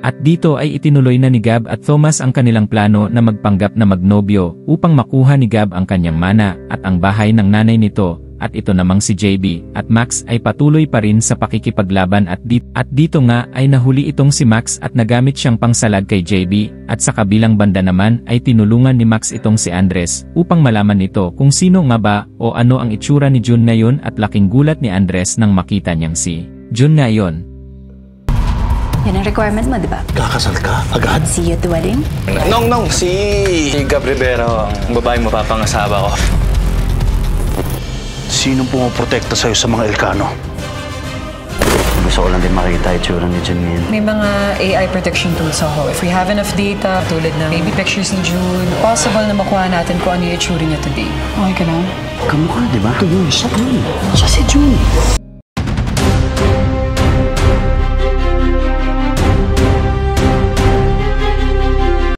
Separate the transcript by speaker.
Speaker 1: At dito ay itinuloy na ni Gab at Thomas ang kanilang plano na magpanggap na magnobyo upang makuha ni Gab ang kanyang mana at ang bahay ng nanay nito. At ito namang si JB at Max ay patuloy pa rin sa pakikipaglaban at dito nga ay nahuli itong si Max at nagamit siyang pangsalag kay JB at sa kabilang banda naman ay tinulungan ni Max itong si Andres upang malaman nito kung sino nga ba o ano ang itsura ni Jun ngayon at laking gulat ni Andres nang makita niyang si Jun ngayon.
Speaker 2: Yan ang requirement mo, di ba?
Speaker 3: Kakasal ka? Agad?
Speaker 2: See you at the wedding?
Speaker 4: Nong, si Gab Rivera, ang babaeng mapapangasawa ko.
Speaker 3: Sinong pumoprotekta sa'yo sa mga Ilocano?
Speaker 5: Gusto ko lang din makita itsura ni Jun ngayon.
Speaker 6: May mga AI protection tools ako. If we have enough data, tulad ng baby pictures ni June, possible na makuha natin kung ano yung itsura niya today.
Speaker 5: Okay ka lang? Kamukha, di ba?
Speaker 3: Siya si